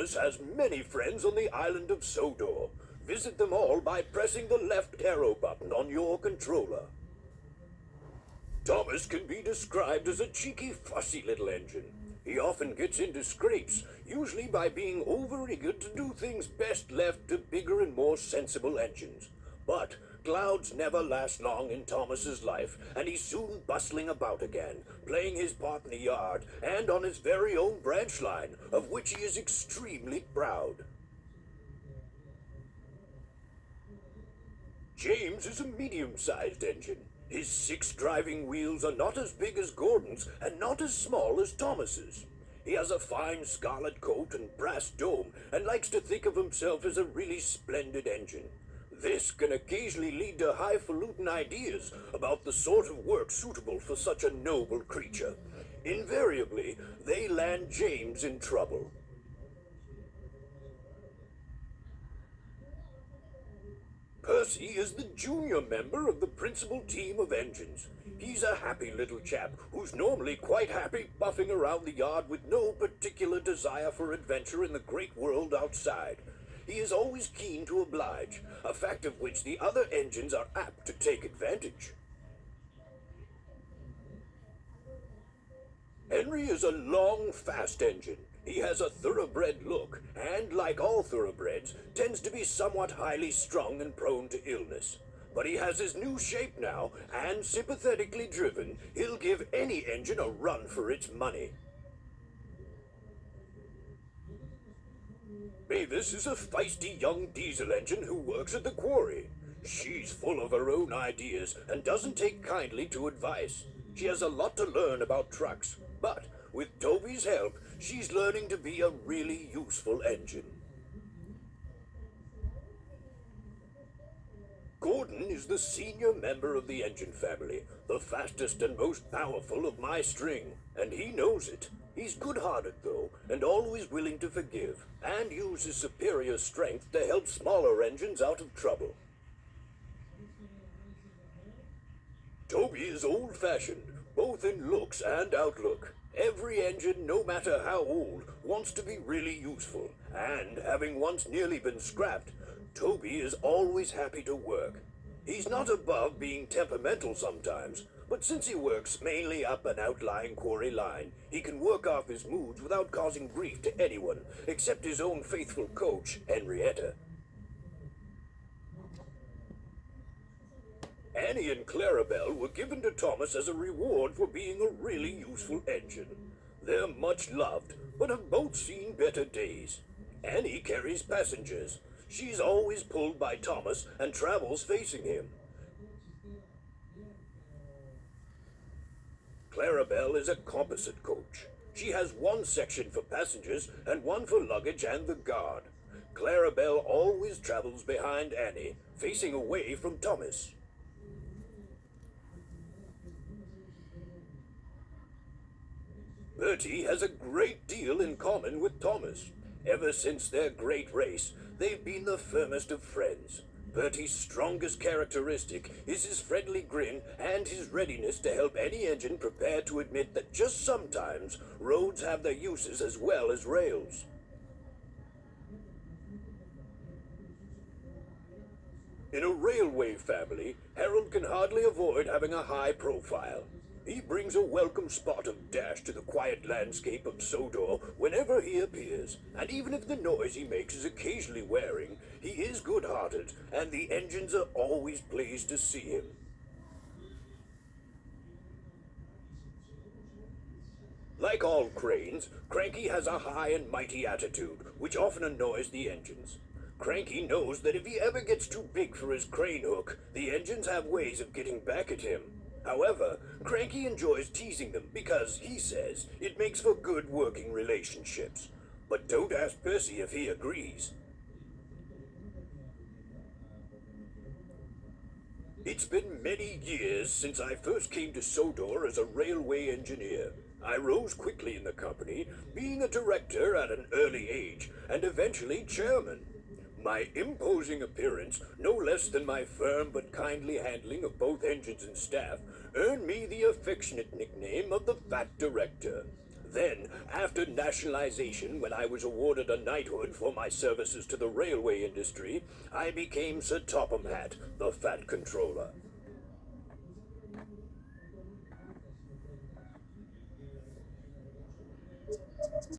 Thomas has many friends on the Island of Sodor. Visit them all by pressing the left arrow button on your controller. Thomas can be described as a cheeky, fussy little engine. He often gets into scrapes, usually by being over-eager to do things best left to bigger and more sensible engines. But clouds never last long in Thomas's life, and he's soon bustling about again, playing his part in the yard and on his very own branch line, of which he is extremely proud. James is a medium-sized engine. His 6 driving wheels are not as big as Gordon's and not as small as Thomas's. He has a fine scarlet coat and brass dome and likes to think of himself as a really splendid engine. This can occasionally lead to highfalutin ideas about the sort of work suitable for such a noble creature. Invariably, they land James in trouble. Percy is the junior member of the principal team of engines. He's a happy little chap who's normally quite happy buffing around the yard with no particular desire for adventure in the great world outside. He is always keen to oblige, a fact of which the other engines are apt to take advantage. Henry is a long, fast engine. He has a thoroughbred look, and, like all thoroughbreds, tends to be somewhat highly strung and prone to illness. But he has his new shape now, and sympathetically driven, he'll give any engine a run for its money. Mavis is a feisty young diesel engine who works at the quarry. She's full of her own ideas and doesn't take kindly to advice. She has a lot to learn about trucks, but with Toby's help, she's learning to be a really useful engine. Gordon is the senior member of the engine family, the fastest and most powerful of my string, and he knows it. He's good-hearted, though, and always willing to forgive, and use his superior strength to help smaller engines out of trouble. Toby is old-fashioned, both in looks and outlook. Every engine, no matter how old, wants to be really useful, and having once nearly been scrapped, Toby is always happy to work. He's not above being temperamental sometimes, but since he works mainly up an outlying quarry line, he can work off his moods without causing grief to anyone, except his own faithful coach, Henrietta. Annie and Clarabelle were given to Thomas as a reward for being a really useful engine. They're much loved, but have both seen better days. Annie carries passengers. She's always pulled by Thomas and travels facing him. Clarabelle is a composite coach. She has one section for passengers and one for luggage and the guard. Clarabelle always travels behind Annie, facing away from Thomas. Bertie has a great deal in common with Thomas. Ever since their great race, they've been the firmest of friends. Bertie's strongest characteristic is his friendly grin and his readiness to help any engine prepared to admit that just sometimes roads have their uses as well as rails. In a railway family, Harold can hardly avoid having a high profile. He brings a welcome spot of dash to the quiet landscape of Sodor whenever he appears, and even if the noise he makes is occasionally wearing, he is good-hearted, and the engines are always pleased to see him. Like all cranes, Cranky has a high and mighty attitude, which often annoys the engines. Cranky knows that if he ever gets too big for his crane hook, the engines have ways of getting back at him. However, Cranky enjoys teasing them because, he says, it makes for good working relationships. But don't ask Percy if he agrees. It's been many years since I first came to Sodor as a railway engineer. I rose quickly in the company, being a director at an early age, and eventually chairman. My imposing appearance, no less than my firm but kindly handling of both engines and staff, earned me the affectionate nickname of the Fat Director. Then, after nationalization, when I was awarded a knighthood for my services to the railway industry, I became Sir Topham Hatt, the Fat Controller.